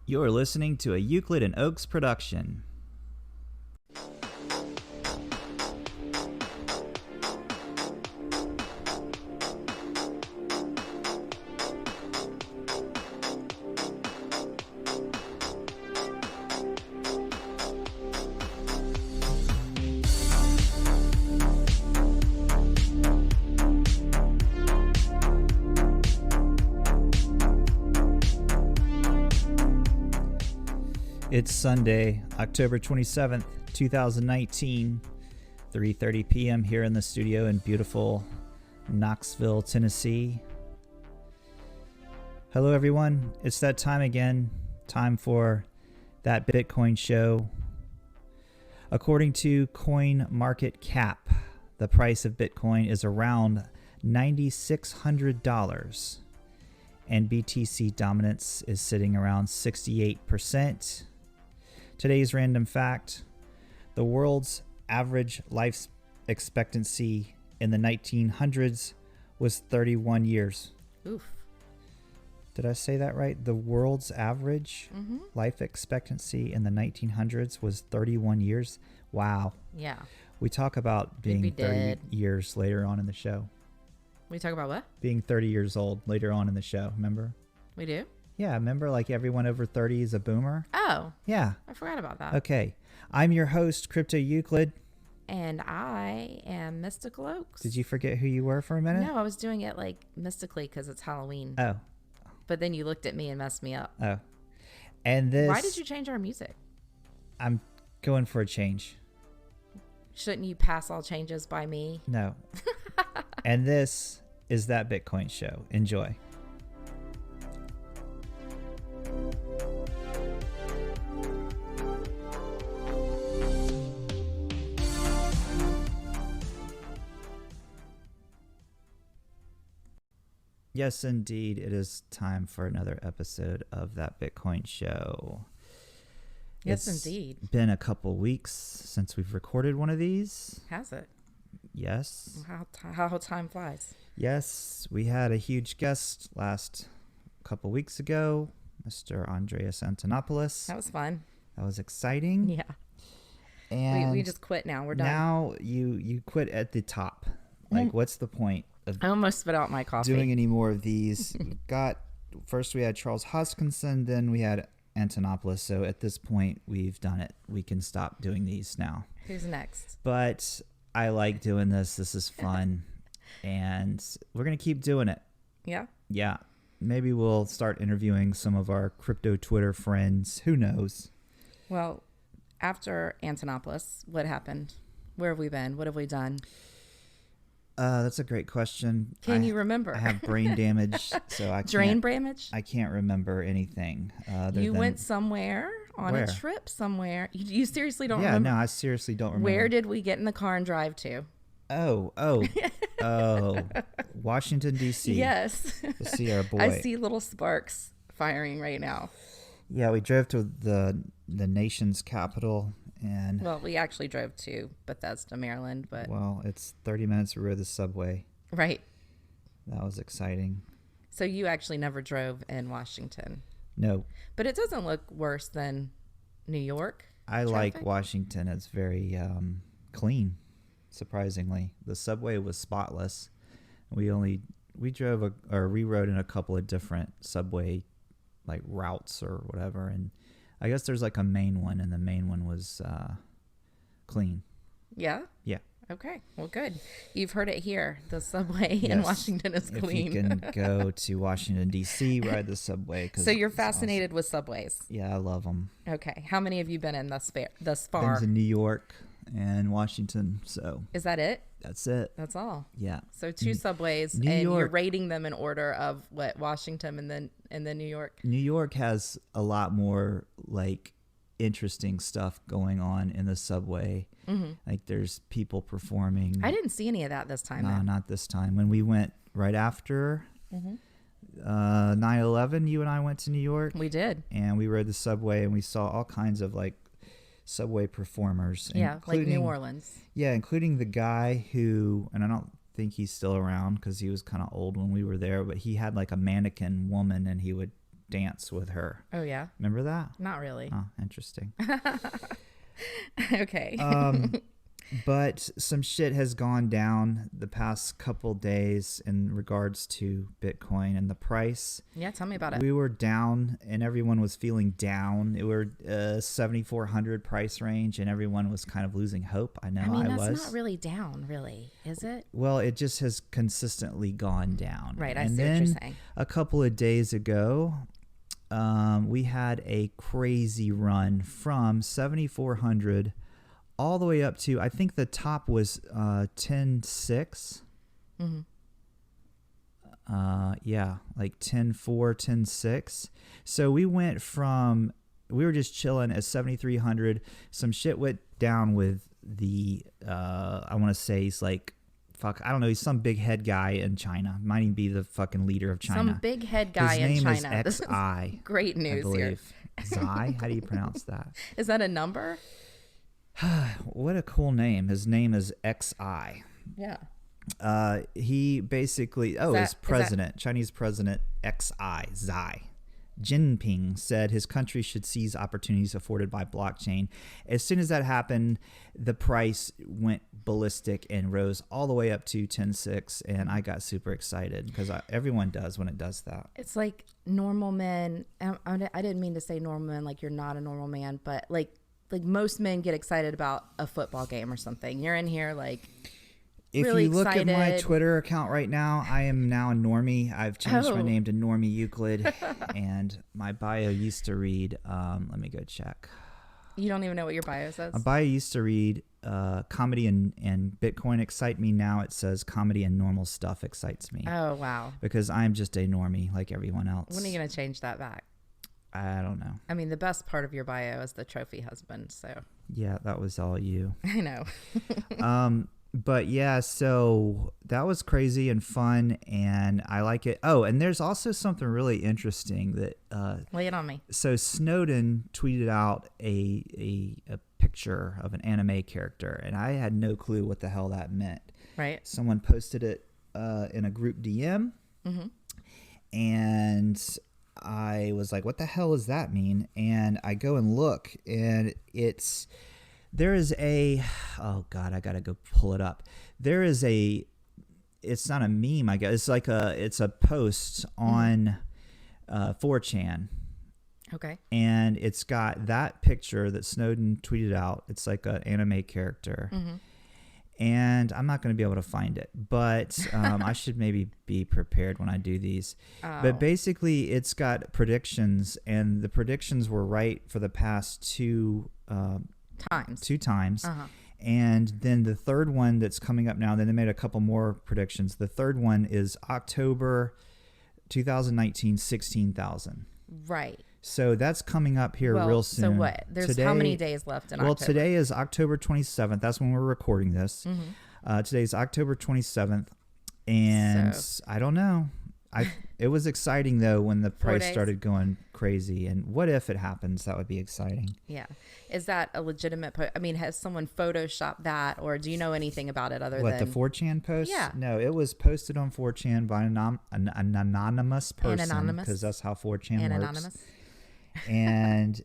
You're listening to a Euclid and Oaks production. It's Sunday, October 27th, 2019, 3:30 p.m. here in the studio in beautiful Knoxville, Tennessee. Hello, everyone. It's that time again. Time for That Bitcoin Show. According to CoinMarketCap, the price of Bitcoin is around $9,600, and BTC dominance is sitting around 68%. Today's random fact: the world's average life expectancy in the 1900s was 31 years. Oof. Did I say that right? The world's average life expectancy in the 1900s was 31 years. Wow. Yeah. We talk about being 30 years later on in the show. We talk about what? Being 30 years old later on in the show, remember? We do? Yeah, remember, like, everyone over 30 is a boomer? Oh. Yeah. I forgot about that. Okay. I'm your host, Crypto Euclid. And I am Mystical Oaks. Did you forget who you were for a minute? No, I was doing it like mystically because it's Halloween. Oh. But then you looked at me and messed me up. Oh. And this... Why did you change our music? I'm going for a change. Shouldn't you pass all changes by me? No. And this is That Bitcoin Show. Enjoy. Yes, indeed. It is time for another episode of That Bitcoin Show. Yes, It's indeed. been a couple weeks since we've recorded one of these. Has it? Yes. How time flies. Yes, we had a huge guest last couple weeks ago, Mr. Andreas Antonopoulos. That was fun. That was exciting. Yeah. And we just quit now. We're done. now you quit at the top. Like, what's the point of I almost spit out my coffee. doing any more of these? First we had Charles Hoskinson, then we had Antonopoulos. So at this point, we've done it. We can stop doing these now. Who's next? But I like doing this. This is fun. And we're going to keep doing it. Yeah? Yeah. Maybe we'll start interviewing some of our crypto Twitter friends. Who knows? Well, after Antonopoulos, what happened? Where have we been? What have we done? That's a great question. Can you remember? I have brain damage, so I Brain damage? I can't remember anything. You went somewhere on Where? a trip somewhere. You seriously don't Yeah, remember? no, I seriously don't remember. Where did we get in the car and drive to? Oh, Washington, D.C. Yes. To see our boy. I see little sparks firing right now. Yeah, we drove to the nation's capital, and Well, we actually drove to Bethesda, Maryland, but well, it's 30 minutes. We rode the subway. right. That was exciting. So you actually never drove in Washington. No, But it doesn't look worse than New York. I like Traffic? Washington. It's very clean, surprisingly. The subway was spotless. We rode in a couple of different subway like routes or whatever, and I guess there's like a main one, and the main one was clean. Yeah? Yeah. Okay. Well, good. You've heard it here. The subway in Yes. Washington is clean. If you can go to Washington, D.C., ride the subway. So you're it's fascinated with subways. awesome. Yeah, I love them. Okay. How many have you been in thus Been far? to New York and Washington, so Is that it? that's it. That's all. Yeah. So two subways, New and you're York. rating them in order of what? Washington and then New York. New York has a lot more like interesting stuff going on in the subway. Like there's people performing. I didn't see any of that this time. No, then. not this time. When we went right after 9/11, you and I went to New York, We did. and we rode the subway, and we saw all kinds of like subway performers. Yeah, like New including- Orleans. Yeah, including the guy who, and I don't think he's still around because he was kind of old when we were there, but he had like a mannequin woman, and he would dance with her. Oh, yeah? Remember that? Not really. Oh, interesting. Okay. But some shit has gone down the past couple days in regards to Bitcoin and the price. Yeah, tell me about it. We were down and everyone was feeling down. It were 7,400 price range and everyone was kind of losing hope. I know I was. That's not really down, really, is it? Well, it just has consistently gone down. Right, I and see then what you're saying. A couple of days ago, we had a crazy run from 7,400 all the way up to, I think the top was 10.6. Mm-hmm. Yeah, like 10.4, 10.6. So we went from, we were just chilling at 7,300. Some shit went down with the, I want to say he's like, I don't know, he's some big head guy in China. Might even be the fucking leader of China. Some big head guy in China. His name is XI. Great news here. Xi? How do you pronounce that? Is that a number? What a cool name. His name is XI. Yeah. He basically, his president, Chinese president Xi Jinping said his country should seize opportunities afforded by blockchain. As soon as that happened, the price went ballistic and rose all the way up to 10.6, and I got super excited because everyone does when it does that. It's like normal men. I didn't mean to say normal men like you're not a normal man, but like most men get excited about a football game or something. You're in here like if really you look excited. at my Twitter account right now, I am now a normie. I've changed my name to Normie Euclid, and my bio used to read, let me go check. You don't even know what your bio says? My bio used to read comedy and Bitcoin excite me. Now it says comedy and normal stuff excites me. Oh, wow. Because I'm just a normie like everyone else. When are you going to change that back? I don't know. I mean, the best part of your bio is the trophy husband, so. Yeah, that was all you. I know. But yeah, so that was crazy and fun, and I like it. Oh, and there's also something really interesting that lay it on me. So Snowden tweeted out a picture of an anime character, and I had no clue what the hell that meant. Right. Someone posted it in a group DM, and I was like, what the hell does that mean? And I go and look, and it's oh God, I gotta go pull it up. It's not a meme, I guess. It's a post on 4chan. Okay. And it's got that picture that Snowden tweeted out. It's like an anime character. And I'm not going to be able to find it, but I should maybe be prepared when I do these. Oh. But basically, it's got predictions, and the predictions were right for the past two times. And then the third one that's coming up now, then they made a couple more predictions. The third one is October 2019, 16,000. Right. So that's coming up here real soon. So what? There's how many days left in October? Well, today is October 27th. That's when we're recording this. Today's October 27th. And I don't know. It was exciting, though, when the price started going crazy. And what if it happens? That would be exciting. Yeah. Is that a legitimate I mean, has someone photoshopped that, or do you know anything about it other than... the 4chan post? Yeah. No, it was posted on 4chan by an anonymous person. Because that's how 4chan works. Anonymous. And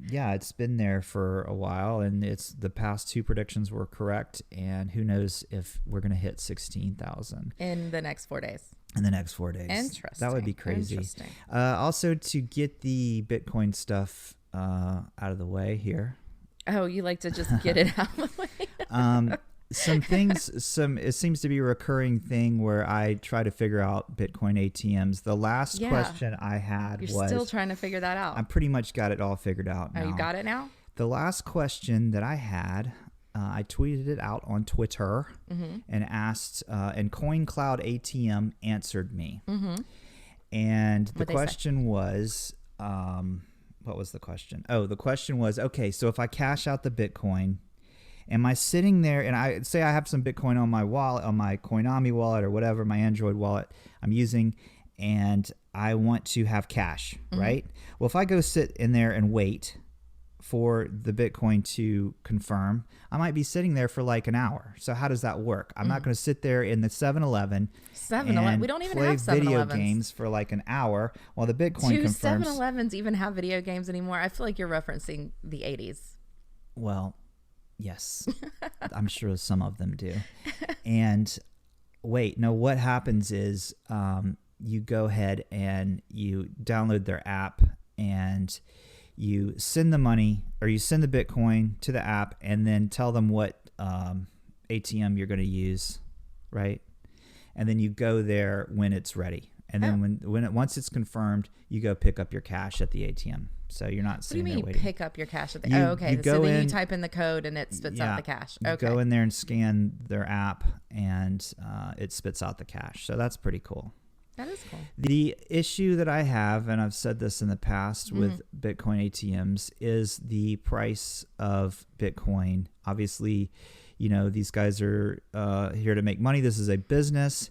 yeah, it's been there for a while, and the past two predictions were correct, and who knows if we're going to hit 16,000 in the next 4 days. Interesting. That would be crazy. Also, to get the Bitcoin stuff out of the way here. Oh, you like to just get it out of the way? It seems to be a recurring thing where I try to figure out Bitcoin ATMs. The last question I had was... You're still trying to figure that out. I pretty much got it all figured out now. Oh, you got it now? The last question that I had, I tweeted it out on Twitter and asked, and CoinCloud ATM answered me. And the question was, what was the question? Oh, the question was, okay, so if I cash out the Bitcoin... Am I sitting there and I say I have some Bitcoin on my wallet, on my Coinami wallet or whatever, my Android wallet I'm using, and I want to have cash, right? Well, if I go sit in there and wait, for the Bitcoin to confirm, I might be sitting there for like an hour. So how does that work? I'm not going to sit there in the 7-Eleven. 7-Eleven. We don't even play have 7-Elevens. video games for like an hour while the Bitcoin Do confirms. 7-Elevens even have video games anymore? I feel like you're referencing the 80s. Well, yes, I'm sure some of them do. And wait, no, what happens is you go ahead and you download their app and you send the money or you send the Bitcoin to the app and then tell them what ATM you're going to use, right? And then you go there when it's ready. And then once it's confirmed, you go pick up your cash at the ATM. So you're not sitting there waiting. What do you mean you pick up your cash at the okay. So then you type in the code and it spits out the cash. Okay. You go in there and scan their app and it spits out the cash. So that's pretty cool. That is cool. The issue that I have, and I've said this in the past with Bitcoin ATMs, is the price of Bitcoin. Obviously, these guys are here to make money. This is a business.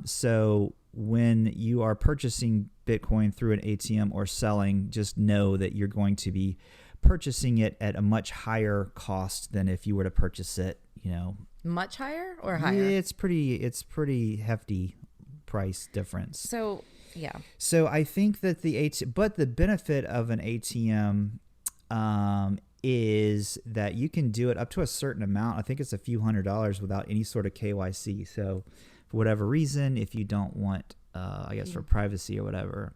So when you are purchasing Bitcoin through an ATM or selling, just know that you're going to be purchasing it at a much higher cost than if you were to purchase it, Much higher or higher? Yeah, it's pretty hefty price difference. So, yeah. So I think that but the benefit of an ATM is that you can do it up to a certain amount. I think it's a few $100s without any sort of KYC. So for whatever reason, if you don't want, I guess for privacy or whatever,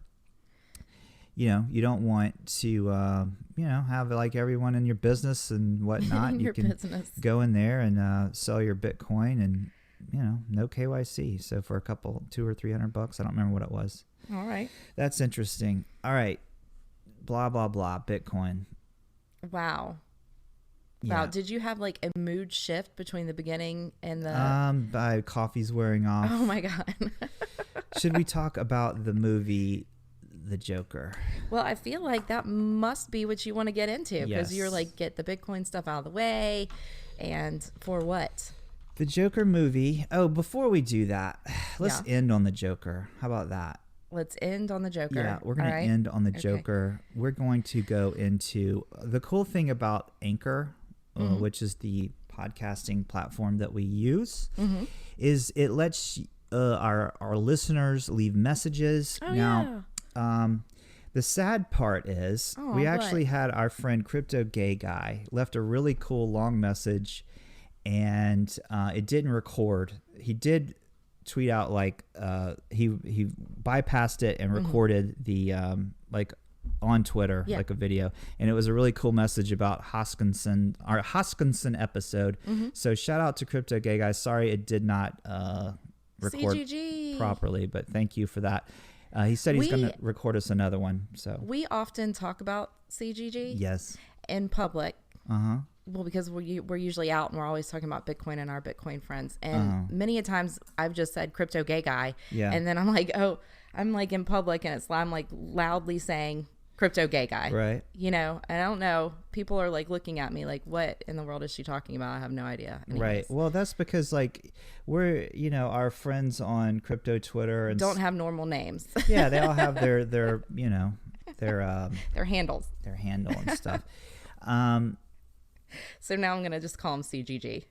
you don't want to, have like everyone in your business and whatnot. You can go in there and sell your Bitcoin and, no KYC. So for $200 or $300, I don't remember what it was. All right. That's interesting. All right. Blah, blah, blah. Bitcoin. Wow. Yeah. Wow. Did you have like a mood shift between the beginning and the... My coffee's wearing off. Oh my God. Should we talk about the movie The Joker? Well, I feel like that must be what you want to get into because Yes. you're like, get the Bitcoin stuff out of the way. And for what? The Joker movie. Oh, before we do that, let's end on the Joker. How about that? Let's end on the Joker. Yeah, we're going to end on the Joker. We're going to go into the cool thing about Anchor, which is the podcasting platform that we use, is it lets our listeners leave messages. The sad part is we actually had our friend Crypto Gay Guy left a really cool long message, and it didn't record. He did tweet out like he bypassed it and recorded the like on Twitter, like a video, and it was a really cool message about our Hoskinson episode. So shout out to Crypto Gay Guy. Sorry it did not record properly, but thank you for that. He said he's going to record us another one. So we often talk about CGG. Yes. In public. Well, because we're usually out and we're always talking about Bitcoin and our Bitcoin friends. And many a times I've just said Crypto Gay Guy. Yeah. And then I'm like, I'm like in public and I'm like loudly saying Crypto Gay Guy. Right. And I don't know. People are like looking at me like, what in the world is she talking about? I have no idea. Anyways. Right. Well, that's because like we're, our friends on crypto Twitter and don't have normal names. Yeah. They all have their handles. Their handle and stuff. So now I'm going to just call him CGG.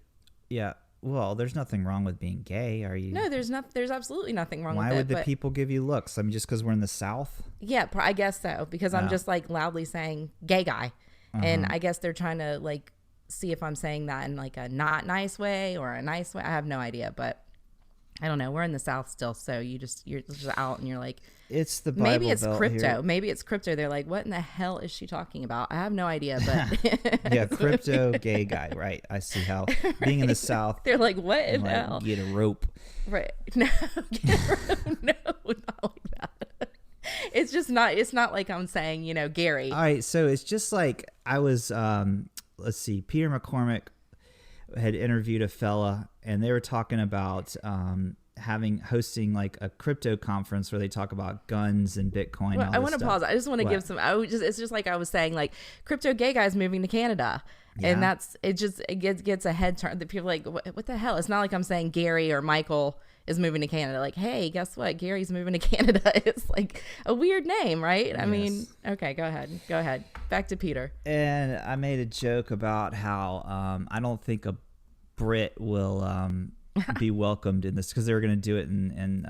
Yeah. Well, there's nothing wrong with being gay. Are you? No, there's absolutely nothing wrong with it. Why would the people give you looks? I mean, just because we're in the South? Yeah, I guess so. Because I'm just like loudly saying gay guy. And I guess they're trying to like see if I'm saying that in like a not nice way or a nice way. I have no idea, but I don't know. We're in the South still. So you're just out and you're like, it's the Bible maybe it's Belt crypto. Here. Maybe it's crypto. They're like, what in the hell is she talking about? I have no idea, but yeah, Crypto Gay Guy, right? I see how being in the South, they're like, what in the hell? Get a rope, right? No, no, not like that. It's just not. It's not like I'm saying, Gary. All right, so it's just like I was. Let's see, Peter McCormick had interviewed a fella, and they were talking about hosting like a crypto conference where they talk about guns and Bitcoin. Well, I want to pause. I just want to give some. It's just like I was saying, like Crypto Gay Guy's moving to Canada, and it gets a head turn. The people are like, what the hell? It's not like I'm saying Gary or Michael is moving to Canada. Like, hey, guess what? Gary's moving to Canada. It's like a weird name, right? I mean, okay, go ahead. Back to Peter. And I made a joke about how I don't think a Brit will be welcomed in this because they were going to do it in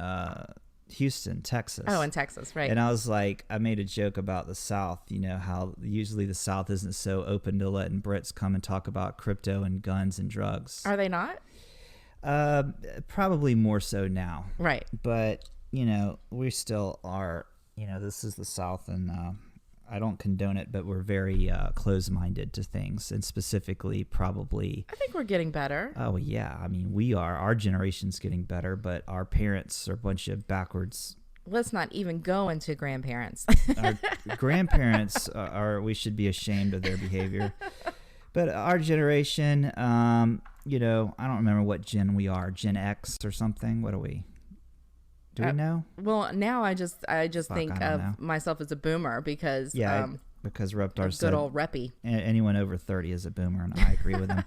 Houston, Texas. Oh, in Texas, right. And I was like, I made a joke about the South, you know, how usually the South isn't so open to letting Brits come and talk about crypto and guns and drugs. Are they not? Probably more so now. Right. But, you know, we still are, you know, this is the South, and I don't condone it, but we're very close-minded to things, and specifically probably... I think we're getting better. Oh, yeah. I mean, we are. Our generation's getting better, but our parents are a bunch of backwards... Let's not even go into grandparents. Our grandparents we should be ashamed of their behavior. But our generation, you know, I don't remember what gen we are. Gen X or something? What are we? Do we know? Well, now I just think of myself as a boomer because because Reptar said good old Reppy. Anyone over 30 is a boomer, and I agree with him.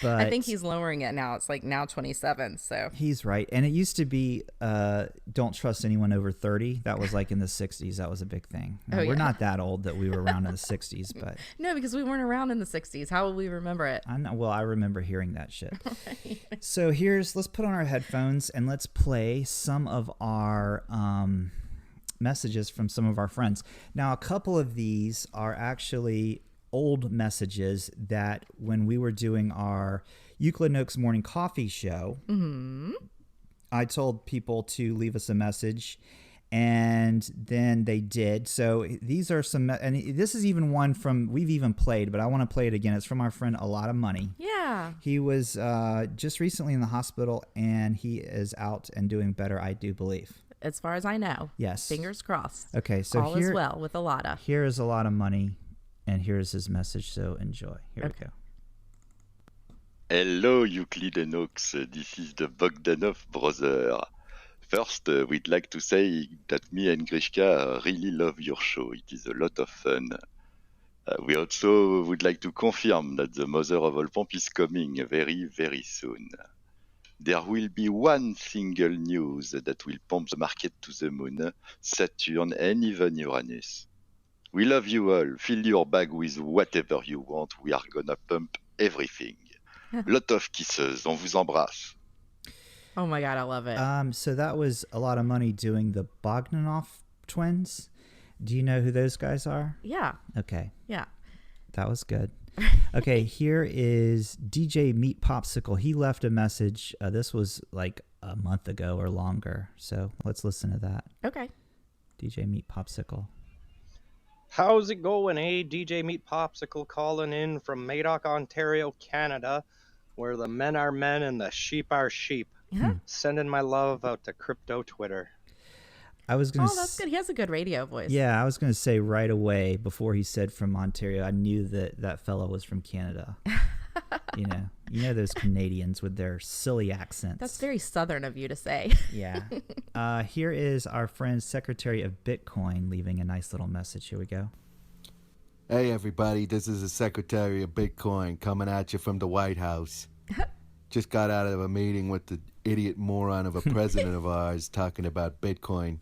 But I think he's lowering it now. It's like now 27. So he's right. And it used to be don't trust anyone over 30. That was like in the 60s. That was a big thing. Now, we're not that old that we were around in the 60s, but no, because we weren't around in the 60s. How will we remember it? I know. Well, I remember hearing that shit. Right. So let's put on our headphones and let's play some of our messages from some of our friends. Now, a couple of these are actually old messages that when we were doing our Euclid and Oaks morning coffee show, I told people to leave us a message, and then they did. So these are some, and this is even one from, we've even played, but I want to play it again. It's from our friend A Lot of Money. Yeah. He was just recently in the hospital, and he is out and doing better, I do believe. As far as I know. Yes. Fingers crossed. Okay, so all is well with Alada. Here is A Lot of Money, and here's his message, so enjoy. Here we go. Hello, Euclid and Oaks. This is the Bogdanov brother. First, we'd like to say that me and Grishka really love your show. It is a lot of fun. We also would like to confirm that the mother of all pomp is coming very, very soon. There will be one single news that will pump the market to the moon, Saturn, and even Uranus. We love you all. Fill your bag with whatever you want. We are gonna pump everything. Lot of kisses. On vous embrasse. Oh my God, I love it. So that was A Lot of Money doing the Bogdanov twins. Do you know who those guys are? Yeah. Okay. Yeah. That was good. Okay, here is DJ Meat Popsicle. He left a message. This was like a month ago or longer. So let's listen to that. Okay. DJ Meat Popsicle. How's it going, DJ Meat Popsicle calling in from Madoc, Ontario, Canada, where the men are men and the sheep are sheep. Sending my love out to crypto Twitter. I was gonna. Oh, that's good. He has a good radio voice. Yeah, I was gonna say right away before he said from Ontario, I knew that fellow was from Canada. you know those Canadians with their silly accents. That's very Southern of you to say. Yeah. Here is our friend Secretary of Bitcoin leaving a nice little message. Here we go. Hey everybody, this is the Secretary of Bitcoin coming at you from the White House. Just got out of a meeting with the idiot moron of a president of ours talking about Bitcoin.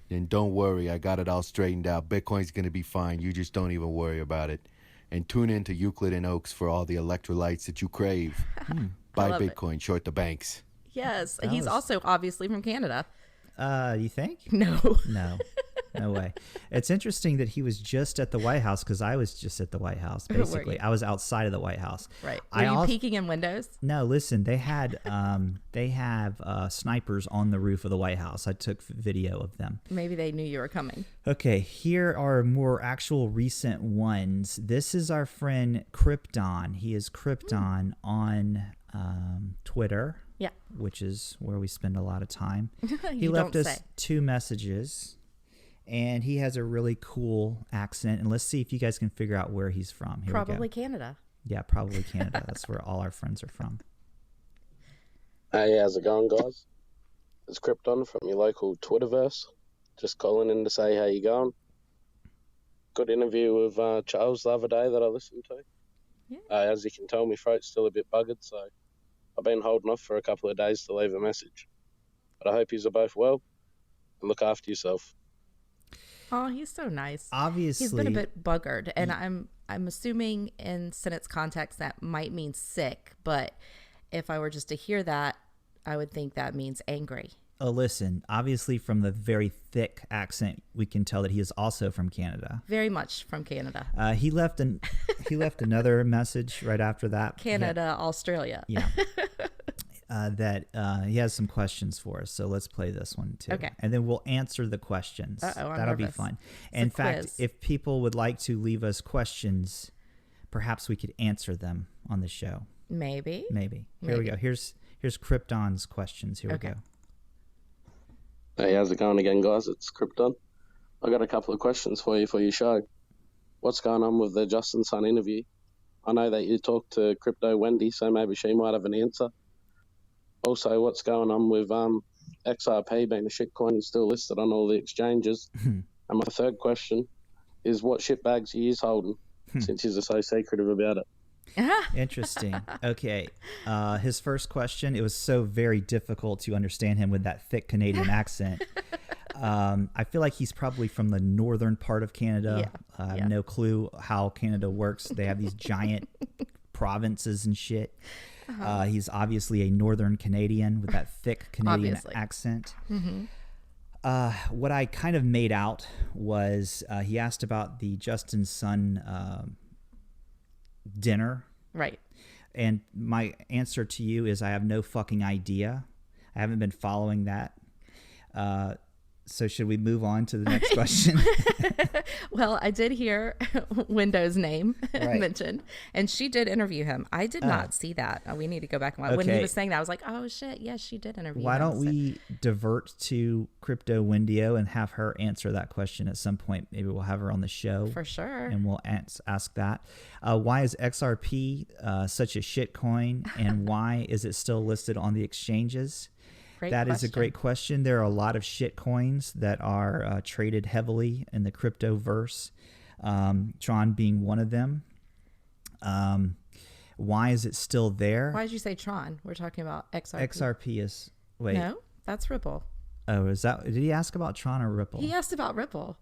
And don't worry, I got it all straightened out. Bitcoin's going to be fine. You just don't even worry about it. And tune in to Euclid and Oaks for all the electrolytes that you crave. Buy Bitcoin, short the banks. Yes, he's also obviously from Canada. You think? No. No way. It's interesting that he was just at the White House because I was just at the White House. Basically, I was outside of the White House. Right. Were you peeking in windows? No. Listen, they have snipers on the roof of the White House. I took video of them. Maybe they knew you were coming. Okay, here are more actual recent ones. This is our friend Krypton. He is Krypton on Twitter. Yeah. Which is where we spend a lot of time. He left us 2 messages. And he has a really cool accent. And let's see if you guys can figure out where he's from. Here probably Canada. Yeah, probably Canada. That's where all our friends are from. Hey, how's it going, guys? It's Krypton from your local Twitterverse. Just calling in to say how you going. Good interview with Charles the other day that I listened to. Yeah. As you can tell, my throat's still a bit buggered, so I've been holding off for a couple of days to leave a message. But I hope you're both well and look after yourself. Oh, he's so nice. Obviously, he's been a bit buggered, and I'm assuming in sentence context that might mean sick. But if I were just to hear that, I would think that means angry. Oh, listen, obviously from the very thick accent, we can tell that he is also from Canada. Very much from Canada. He left another message right after that. Canada, Australia. Yeah. That he has some questions for us. So let's play this one too. Okay. And then we'll answer the questions. That'll be fun. In fact, quiz. if people would like to leave us questions, perhaps we could answer them on the show. Maybe. Here we go. Here's Krypton's questions. Here we go. Hey, how's it going again, guys? It's Krypton. I got a couple of questions for you for your show. What's going on with the Justin Sun interview? I know that you talked to Crypto Wendy, so maybe she might have an answer. Also, what's going on with XRP being a shitcoin and still listed on all the exchanges? And my third question is, what shitbags he is holding, since he's so secretive about it. Interesting. Okay. His first question, it was so very difficult to understand him with that thick Canadian accent. I feel like he's probably from the northern part of Canada. I have no clue how Canada works. They have these giant provinces and shit. He's obviously a northern Canadian with that thick Canadian accent. What I kind of made out was he asked about the Justin Sun dinner. Right. And my answer to you is I have no fucking idea. I haven't been following that. So should we move on to the next question? Well, I did hear Window's name mentioned, and she did interview him. I did not see that. We need to go back and watch. When he was saying that, I was like, oh shit, yes, she did interview him. Why don't we divert to Crypto Windio and have her answer that question at some point? Maybe we'll have her on the show. For sure. And we'll ask that. Why is XRP such a shit coin, and why is it still listed on the exchanges? That is a great question. There are a lot of shit coins that are traded heavily in the crypto verse, Tron being one of them. Why is it still there? Why did you say Tron? We're talking about XRP. XRP is, wait. No, that's Ripple. Oh, is that, did he ask about Tron or Ripple? He asked about Ripple.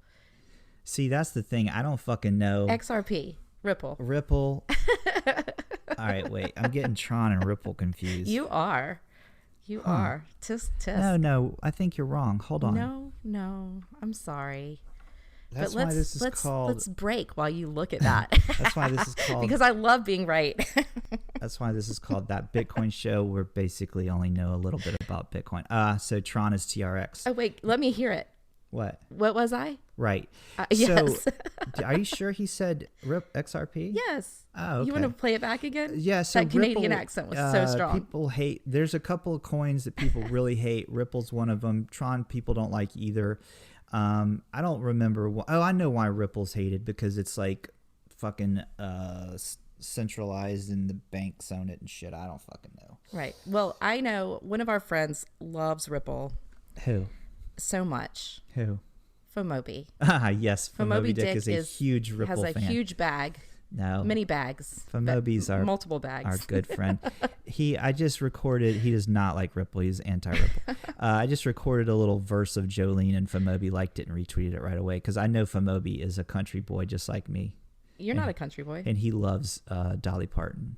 See, that's the thing. I don't fucking know. XRP, Ripple. Ripple. All right, wait. I'm getting Tron and Ripple confused. You are. You are. Tisk. No. I think you're wrong. Hold on. No. I'm sorry. That's why this is called... Let's break while you look at that. That's why this is called... Because I love being right. That's why this is called That Bitcoin Show, where basically only know a little bit about Bitcoin. So Tron is TRX. Oh, wait. Let me hear it. What? What was I? Right. Yes. So, are you sure he said XRP? Yes. Oh, okay. You want to play it back again? Yeah. So that Canadian Ripple, accent was so strong. People hate. There's a couple of coins that people really hate. Ripple's one of them. Tron people don't like either. I don't remember. I know why Ripple's hated, because it's like fucking centralized and the banks own it and shit. I don't fucking know. Right. Well, I know one of our friends loves Ripple. Who? So much. Who? Fomobi. Yes. Fomobi Dick is a huge Ripple fan. Has a huge bag. No. Many bags. Fomobi's multiple bags. Our good friend. I just recorded, he does not like Ripple. He's anti-Ripple. I just recorded a little verse of Jolene, and Fomobi liked it and retweeted it right away, because I know Fomobi is a country boy just like me. You're not a country boy. And he loves Dolly Parton,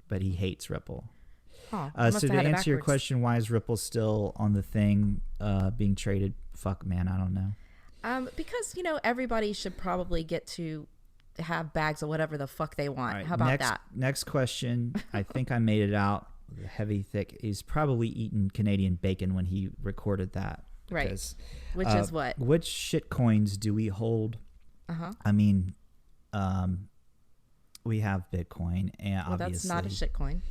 but he hates Ripple. Oh, so to answer your question, why is Ripple still on the thing being traded? Fuck, man, I don't know. Because, everybody should probably get to have bags of whatever the fuck they want. Right, how about that? Next question. I think I made it out. Heavy, thick. He's probably eating Canadian bacon when he recorded that. Right. Which is what? Which shit coins do we hold? I mean, we have Bitcoin, and well, obviously that's not a shit coin.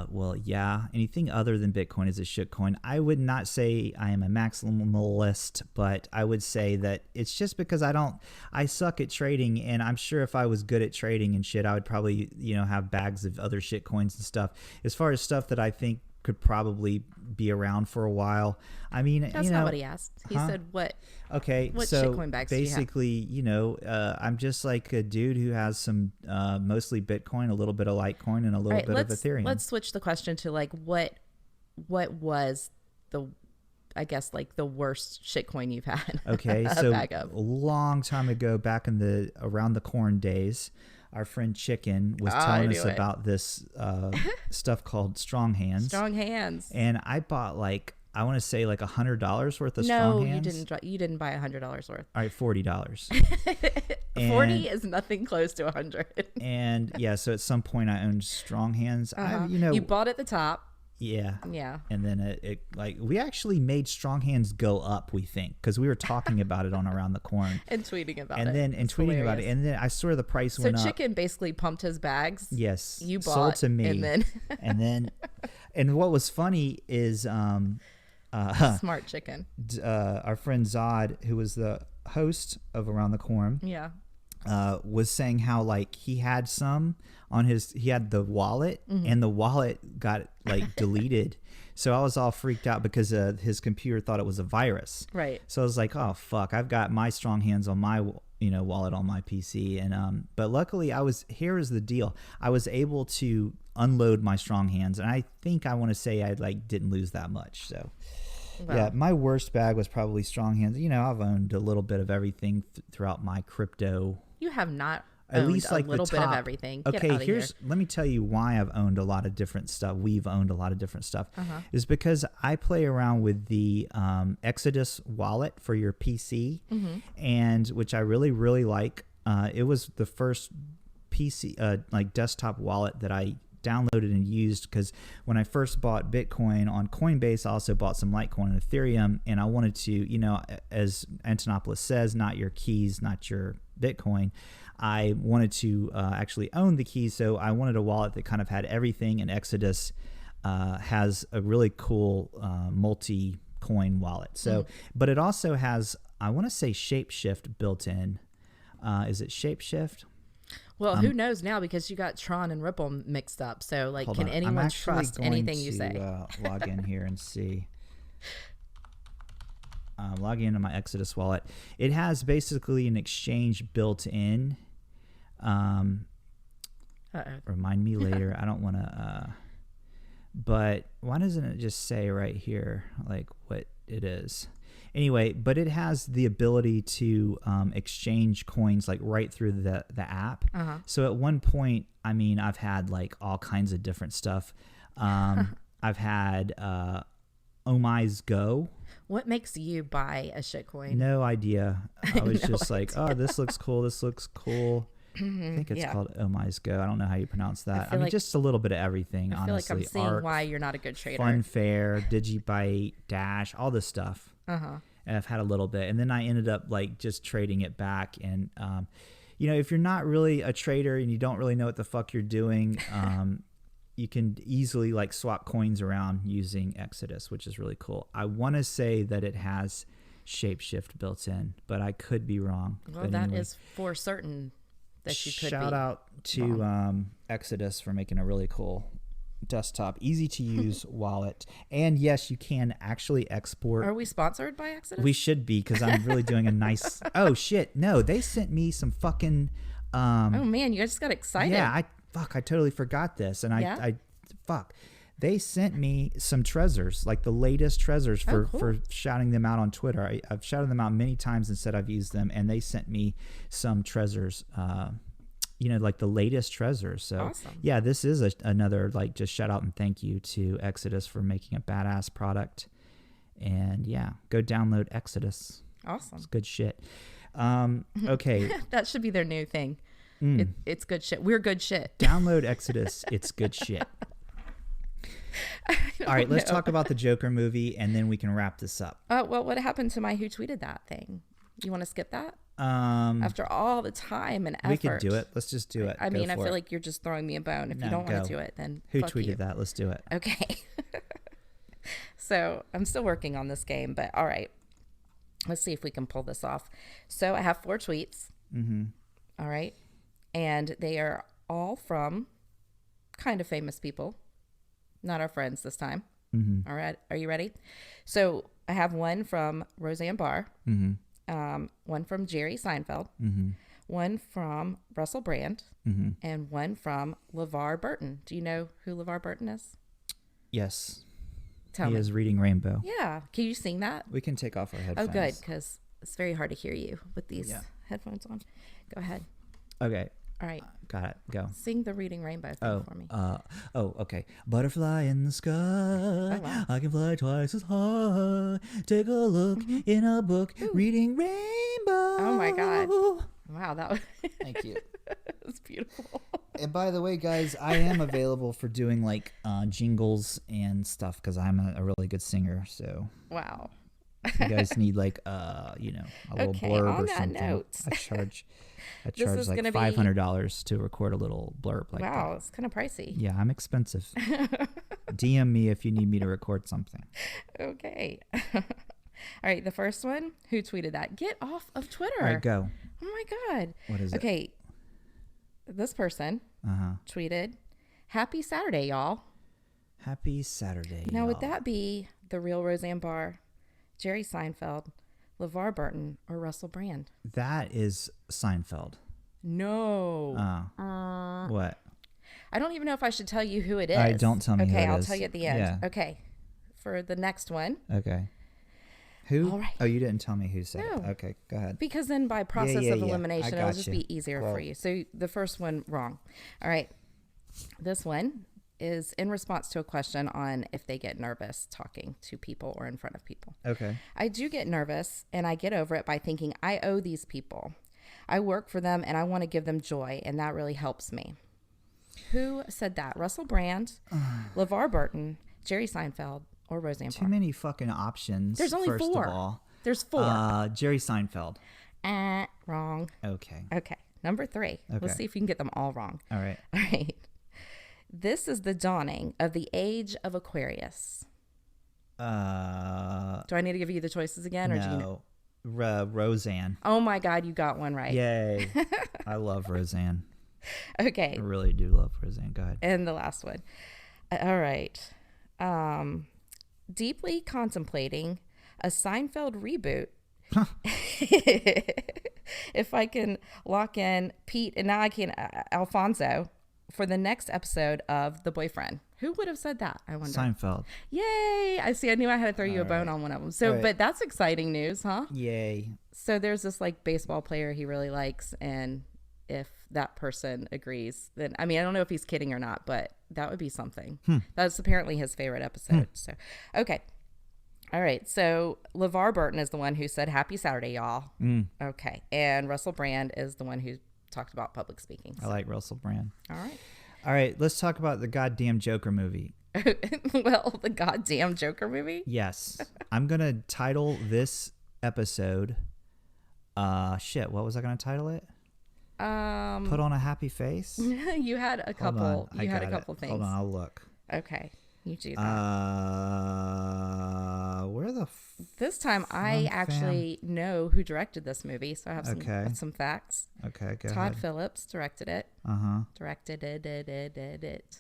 Well, yeah, anything other than Bitcoin is a shitcoin. I would not say I am a maximalist, but I would say that it's just because I suck at trading, and I'm sure if I was good at trading and shit, I would probably, have bags of other shitcoins and stuff. As far as stuff that I think could probably be around for a while, I mean, that's not what he asked. He said what? Okay, what so shitcoin bags basically, do you have? I'm just like a dude who has some mostly Bitcoin, a little bit of Litecoin, and a little bit of Ethereum. Let's switch the question to like what was the I guess, like the worst shitcoin you've had? Okay, a so bag of? a long time ago, back in the around the corn days, our friend Chicken was telling us about this stuff called Strong Hands. Strong Hands. And I bought like, I want to say like $100 worth of Strong Hands. No, you didn't buy $100 worth. All right, $40. 40 is nothing close to 100. And yeah, so at some point I owned Strong Hands. You bought at the top. Yeah. Yeah. And then it like, we actually made Strong Hands go up, we think, because we were talking about it on Around the Corn. And tweeting about it. And tweeting about it. And then I saw the price went up. So Chicken basically pumped his bags. Yes. You bought. Sold to me. And then. and what was funny is Smart Chicken. Our friend Zod, who was the host of Around the Corn. Yeah. Was saying how like he had some on he had the wallet and the wallet got like deleted. So I was all freaked out because his computer thought it was a virus. Right. So I was like, oh fuck, I've got my Strong Hands on my wallet on my PC. And but luckily here is the deal. I was able to unload my Strong Hands, and I think I want to say I like didn't lose that much. So wow. Yeah, my worst bag was probably Strong Hands. I've owned a little bit of everything throughout my crypto. You have not at owned least like a little the bit top, of everything. Okay, Get out of here. Let me tell you why I've owned a lot of different stuff. We've owned a lot of different stuff. Is because I play around with the Exodus wallet for your PC, and which I really, really like. It was the first PC like desktop wallet that I downloaded and used, because when I first bought Bitcoin on Coinbase, I also bought some Litecoin and Ethereum, and I wanted to, as Antonopoulos says, not your keys, not your Bitcoin. I wanted to actually own the keys, so I wanted a wallet that kind of had everything, and Exodus has a really cool multi-coin wallet. So, but it also has, I want to say, Shapeshift built in. Is it Shapeshift? Well, who knows now, because you got Tron and Ripple mixed up. So, like, can anyone trust anything you say? Log in here and see. Log into my Exodus wallet. It has basically an exchange built in. Remind me later. I don't want to. But why doesn't it just say right here like what it is? Anyway, but it has the ability to exchange coins like right through the app. So at one point, I've had like all kinds of different stuff. I've had Omai's Go. What makes you buy a shitcoin? No idea. I was just like, oh, this looks cool. This looks cool. I think it's called Omai's Go. I don't know how you pronounce that. Like, just a little bit of everything, honestly. I feel like I'm seeing why you're not a good trader. Funfair, Digibyte, Dash, all this stuff. And I've had a little bit. And then I ended up like just trading it back. And, if you're not really a trader and you don't really know what the fuck you're doing, you can easily like swap coins around using Exodus, which is really cool. I want to say that it has Shapeshift built in, but I could be wrong. Well, but that anyway, is for certain that you could shout be out to Exodus for making a really cool desktop, easy to use wallet. And yes, you can actually export. Are we sponsored by Exodus? We should be, because I'm really doing a nice. Oh shit! No, they sent me some fucking. Oh man, you guys just got excited. Yeah, I totally forgot this, and I they sent me some treasures, like the latest treasures for shouting them out on Twitter. I've shouted them out many times and said I've used them, and they sent me some treasures. Like the latest treasures. So awesome. Yeah, this is another like just shout out and thank you to Exodus for making a badass product. And yeah, go download Exodus. Awesome. It's good shit. Okay. That should be their new thing. It's good shit. We're good shit. Download Exodus. It's good shit. All right, let's talk about the Joker movie and then we can wrap this up. Well, what happened to my Who Tweeted That thing? You want to skip that? After all the time and effort. We can do it. Let's just do it. I feel like you're just throwing me a bone. If you don't want to do it, then Who fuck tweeted you. that? Let's do it. Okay. So I'm still working on this game, but all right. Let's see if we can pull this off. So I have 4 tweets. All right. And they are all from kind of famous people. Not our friends this time. All right. Are you ready? So I have one from Roseanne Barr. One from Jerry Seinfeld, one from Russell Brand, and one from LeVar Burton. Do you know who LeVar Burton is? Yes. Tell He me. is reading Rainbow. Yeah. Can you sing that? We can take off our headphones. Oh, good, because it's very hard to hear you with these Yeah. headphones on. Go ahead. Okay. All right. Got it. Go. Sing the Reading Rainbow thing for me. Okay. Butterfly in the sky. wow. I can fly twice as high. Take a look in a book. Reading Rainbow. Oh, my God. Wow, that was Thank you. it's beautiful. And by the way, guys, I am available for doing like jingles and stuff because I'm a really good singer. So Wow. if you guys need like a little Okay, blurb on or that something, note. I charge is like gonna be- $500 to record a little blurb like Wow, that. it's kind of pricey. Yeah, I'm expensive. DM me if you need me to record something. Okay. All right, the first one. Who tweeted that? Get off of Twitter. All right, go. Oh my God. What is it? Okay. This person tweeted, "Happy Saturday, y'all." Happy Saturday. Now, would y'all. that be the real Roseanne Barr, Jerry Seinfeld, LeVar Burton, or Russell Brand? That is Seinfeld. No. What? I don't even know if I should tell you who it is. All right, don't tell me who Okay, it I'll is. tell you at the end. Yeah. Okay. For the next one, Okay. Who? All right. Oh, you didn't tell me who said No. it. Okay, go ahead. because then by process yeah, of yeah. I elimination, it'll just gotcha. be easier for you. So the first one, wrong. All right. This one is in response to a question on if they get nervous talking to people or in front of people. Okay. I do get nervous, and I get over it by thinking I owe these people. I work for them, and I want to give them joy, and that really helps me. Who said that? Russell Brand, LeVar Burton, Jerry Seinfeld, or Roseanne Too Barr? many fucking options. There's only first 4. Of all. There's 4. Jerry Seinfeld. Wrong. Okay. Okay. Number 3. Okay. Let's see if you can get them all wrong. All right. All right. This is the dawning of the age of Aquarius. Do I need to give you the choices again? Or do you know? No. Roseanne. Oh my God, you got one right. Yay. I love Roseanne. Okay. I really do love Roseanne. Go ahead. And the last one. All right. Deeply contemplating a Seinfeld reboot. If I can lock in Pete, and now I can Alfonso for the next episode of The Boyfriend. Who would have said that? I wonder. Seinfeld. Yay! I see. I knew I had to throw you a bone on one of them. So, right. but that's exciting news, huh? Yay. So there's this like baseball player he really likes, and if that person agrees, then I mean I don't know if he's kidding or not, but that would be something. That's apparently his favorite episode. So, okay. All right, so LeVar Burton is the one who said "Happy Saturday, y'all." Okay, and Russell Brand is the one who talked about public speaking. I like Russell Brand. All right. All right, let's talk about the goddamn Joker movie. Well, the goddamn Joker movie. Yes, I'm gonna title this episode. Shit, what was I gonna title it? Put on a happy face. You had a couple. You had a couple things. Hold on, I'll look. Okay, you do that. Where the? This time, I actually know who directed this movie, so I have some facts. Okay, go Todd ahead. Phillips directed it. Directed it.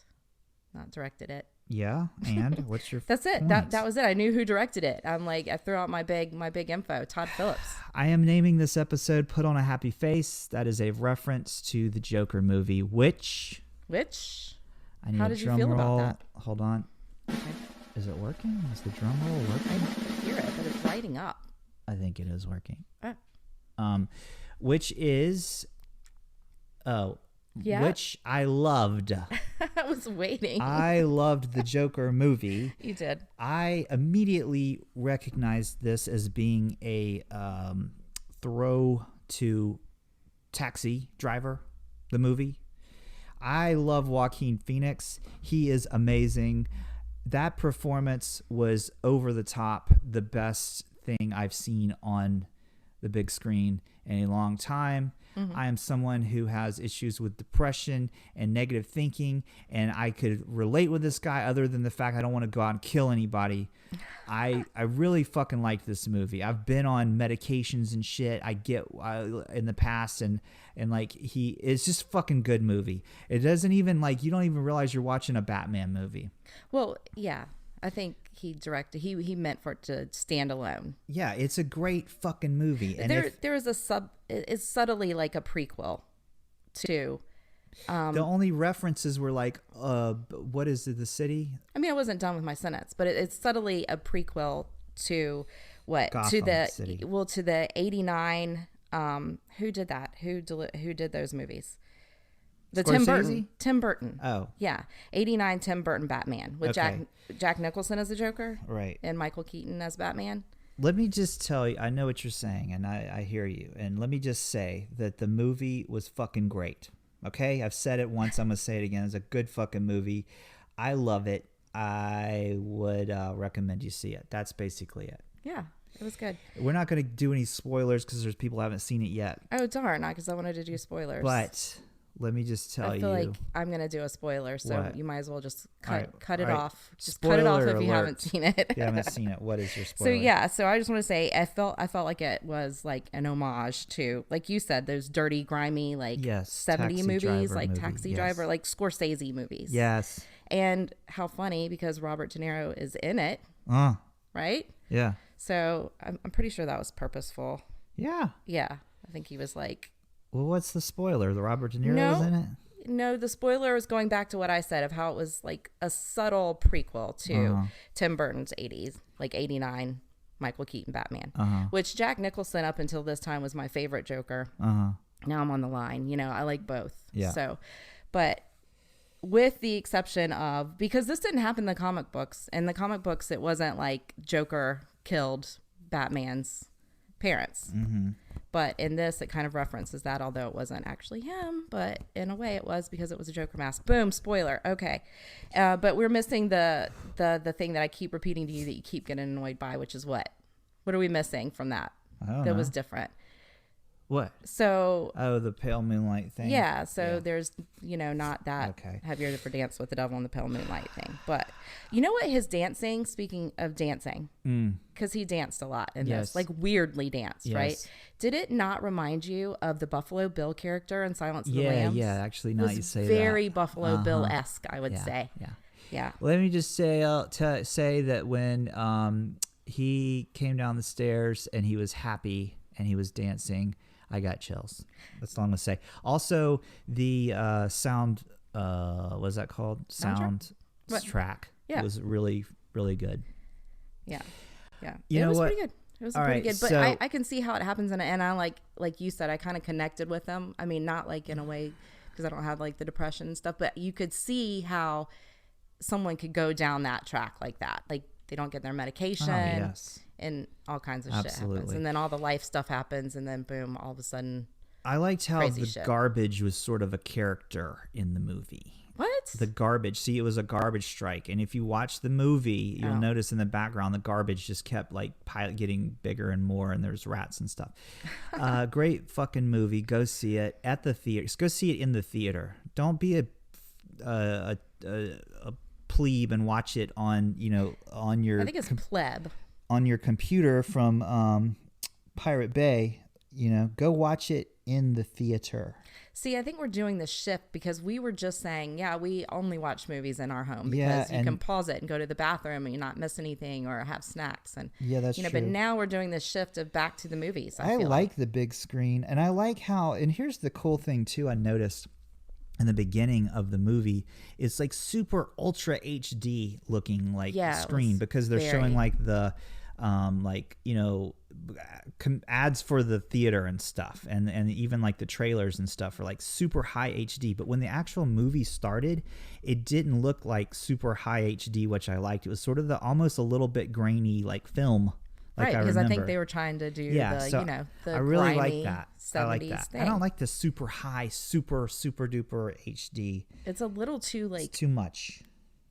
Not directed it. Yeah, and what's your? That's it. point? That was it. I knew who directed it. I'm like, I threw out my big info. Todd Phillips. I am naming this episode "Put on a Happy Face." That is a reference to the Joker movie, which. I need How a did you drum feel about roll. that? Hold on. Okay. Is it working? Is the drum roll I working? hear it, but it's lighting up. I think it is working. Oh. Which is, Yeah? which I loved. I was waiting. I loved the Joker movie. You did. I immediately recognized this as being a throw to Taxi Driver, the movie. I love Joaquin Phoenix. He is amazing. That performance was over the top, the best thing I've seen on the big screen in a long time. I am someone who has issues with depression and negative thinking, and I could relate with this guy other than the fact I don't want to go out and kill anybody. I really fucking like this movie. I've been on medications and shit I get in the past, and like it's just fucking good movie. It doesn't even like, you don't even realize you're watching a Batman movie. Well, yeah. I think he directed. He meant for it to stand alone. Yeah, it's a great fucking movie. And There is it's subtly like a prequel to The only references were like, what is it, the city? I mean, I wasn't done with my sentence, but it's subtly a prequel to what? Gotham to the City. to the 89. Who did that? Who did those movies? The Scorsese? Tim Burton. Oh. Yeah. 89 Tim Burton Batman with Okay. Jack Nicholson as the Joker. Right. And Michael Keaton as Batman. Let me just tell you, I know what you're saying, and I hear you. And let me just say that the movie was fucking great. Okay? I've said it once. I'm going to say it again. It's a good fucking movie. I love it. I would recommend you see it. That's basically it. Yeah. It was good. We're not going to do any spoilers because there's people who haven't seen it yet. Oh, darn. Not because I wanted to do spoilers. But let me just tell you. I feel like I'm going to do a spoiler, so What? you might as well just All cut it right. off. Just cut it off Spoiler if you alert. haven't seen it. If you haven't seen it, what is your So spoiler? yeah, so I just want to say I felt like it was like an homage to, like you said, those dirty, grimy, like Yes, 70 Taxi movies, Driver like movie, Taxi yes. Driver, like Scorsese movies. Yes. And how funny, because Robert De Niro is in it, right? Yeah. So I'm pretty sure that was purposeful. Yeah. Yeah, I think he was like, Well, what's the spoiler? The Robert De Niro was in it? no, the spoiler is going back to what I said of how it was like a subtle prequel to Tim Burton's 80s, like 89 Michael Keaton Batman, which Jack Nicholson up until this time was my favorite Joker. Now I'm on the line. I like both. Yeah. So, but with the exception of, because this didn't happen in the comic books. In the comic books, it wasn't like Joker killed Batman's parents. But in this, it kind of references that, although it wasn't actually him, but in a way it was, because it was a Joker mask. Boom, spoiler. Okay. But we're missing the thing that I keep repeating to you that you keep getting annoyed by, which is what? What are we missing from that? I don't That know. was different. What? So Oh, the pale moonlight thing? yeah, so there's, not that Okay. have you ever danced with the devil in the pale moonlight thing. But you know what, his dancing, speaking of dancing, because he danced a lot in Yes. this, like weirdly danced, right? Yes. Did it not remind you of the Buffalo Bill character in Silence of the Yeah, Lambs? yeah. Actually, It now was you say very that. Buffalo Bill-esque, I would Yeah, say. yeah. Yeah. Let me just say say that when he came down the stairs and he was happy and he was dancing, I got chills. That's all I'm gonna say. Also, the sound, what's that called? Soundtrack? What? Track. Yeah. It was really, really good. Yeah. Yeah. You it know was what? pretty good. It was All pretty right, good. But so- I can see how it happens. And I like you said, I kind of connected with them. I mean, not like in a way, because I don't have like the depression and stuff, but you could see how someone could go down that track like that. Like they don't get their medication. Oh, yes. And all kinds of shit happens. Absolutely. And then all the life stuff happens. And then boom, all of a sudden. I liked how Crazy the shit. garbage was sort of a character in the movie. What? The garbage. See, it was a garbage strike. And if you watch the movie, you'll notice in the background, the garbage just kept like getting bigger and more, and there's rats and stuff. Great fucking movie. Go see it at the theater. Go see it in the theater. Don't be a plebe and watch it on, on your I think it's pleb. on your computer from Pirate Bay. Go watch it in the theater. See, I think we're doing this shift because we were just saying, yeah, we only watch movies in our home because Yeah, you can and- pause it and go to the bathroom and you not miss anything or have snacks. And Yeah, that's But true. now we're doing this shift of back to the movies. I feel like the big screen, and I like how, and here's the cool thing too, I noticed in the beginning of the movie, it's like super ultra HD looking like Yeah, it screen, was because they're very- showing like the ads for the theater and stuff, and even like the trailers and stuff are like super high HD. But when the actual movie started, it didn't look like super high HD, which I liked. It was sort of almost a little bit grainy like film. Like right, because I think remember. they were trying to do the I really like grimy that. 70s I like that. thing. I don't like the super high, super duper HD. It's a little too like It's too much.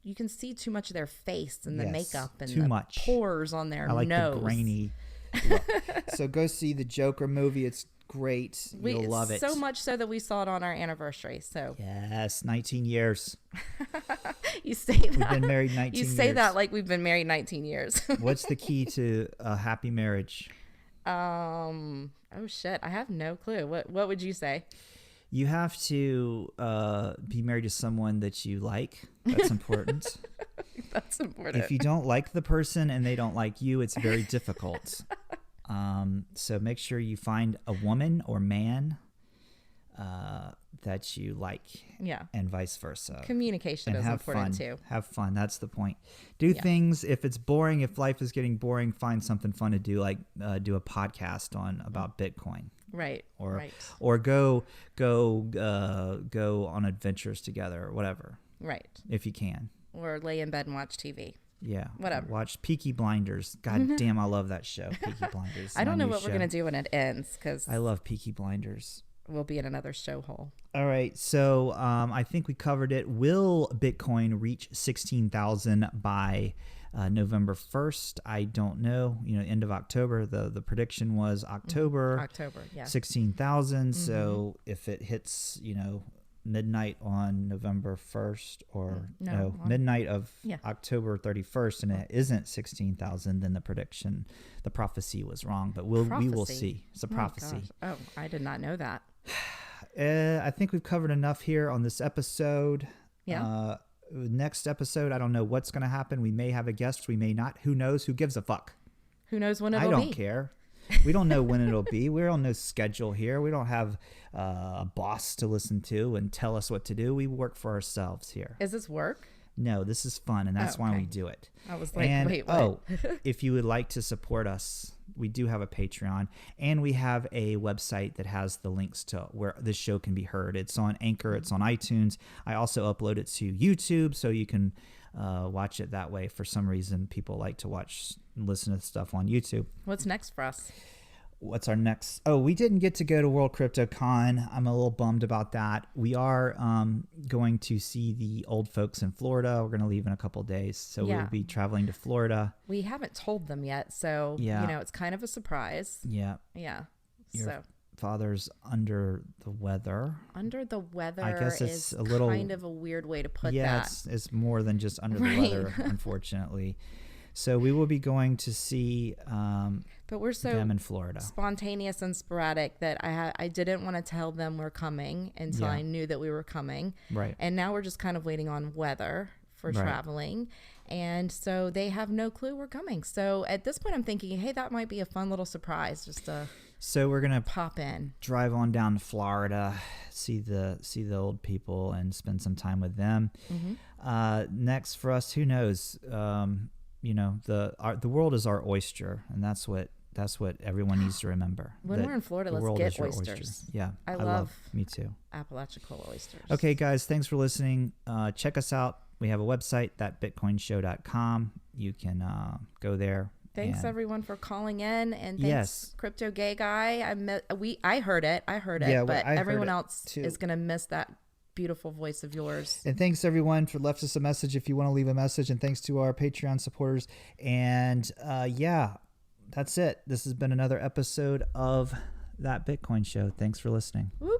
you can see too much of their face and the Yes, makeup and too the much. pores on their I like nose. the grainy look. So go see the Joker movie. It's great. You'll love it. So much so that we saw it on our anniversary. So Yes, 19 years. you say that. We've been married 19 You years. say that like we've been married 19 years. What's the key to a happy marriage? Oh shit, I have no clue. What would you say? You have to be married to someone that you like. That's important. That's important. If you don't like the person and they don't like you, it's very difficult. So make sure you find a woman or man that you like. Yeah. And vice versa. Communication and is have important fun. too. Have fun. That's the point. Do things. If it's boring, if life is getting boring, find something fun to do, like do a podcast about Bitcoin. Right. Or go on adventures together or whatever. Right. If you can. Or lay in bed and watch TV. Yeah. Whatever. Watch Peaky Blinders. God damn, I love that show. Peaky Blinders. I don't know what we're going to do when it ends, because I love Peaky Blinders. We'll be in another show hole. All right. So I think we covered it. Will Bitcoin reach 16,000 by November 1st? I don't know. End of October. The prediction was October. October, yeah. 16,000. So if it hits, midnight on November 1st or midnight of October 31st and it isn't 16,000, then the prophecy was wrong. But we will see. It's a prophecy. Oh, I did not know that. I think we've covered enough here on this episode. Yeah. Next episode, I don't know what's going to happen. We may have a guest. We may not. Who knows? Who gives a fuck? Who knows when it'll be? I don't be? care. We don't know when it'll be. We're on no schedule here. We don't have a boss to listen to and tell us what to do. We work for ourselves here. Is this work? No, this is fun, and that's why we do it. I was like, wait, what? If you would like to support us, we do have a Patreon, and we have a website that has the links to where this show can be heard. It's on Anchor. It's on iTunes. I also upload it to YouTube, so you can watch it that way. For some reason, people like to listen to stuff on YouTube. What's next for us? What's our next? Oh, we didn't get to go to World Crypto Con. I'm a little bummed about that. We are going to see the old folks in Florida. We're going to leave in a couple of days. So we'll be traveling to Florida. We haven't told them yet. So, it's kind of a surprise. Yeah. Yeah. Your father's under the weather. Under the weather, I guess it's a little kind of a weird way to put that. Yeah, it's more than just under the weather, unfortunately. So we will be going to see but we're so them in Florida. Spontaneous and sporadic that I didn't want to tell them we're coming until I knew that we were coming. Right. And now we're just kind of waiting on weather for traveling. And so they have no clue we're coming. So at this point I'm thinking, hey, that might be a fun little surprise just to we're going to pop in. Drive on down to Florida, see the old people and spend some time with them. Mm-hmm. Next for us, who knows? The world is our oyster, and that's what everyone needs to remember. When we're in Florida, let's get oysters. Yeah, I love me too. Apalachicola oysters. Okay, guys, thanks for listening. Check us out. We have a website, thatbitcoinshow.com. You can go there. Thanks everyone for calling in, and thanks Crypto Gay Guy. I heard it, but everyone else is gonna miss that beautiful voice of yours. And thanks everyone for left us a message if you want to leave a message, and thanks to our Patreon supporters. And that's it. This has been another episode of That Bitcoin Show. Thanks for listening. Woo.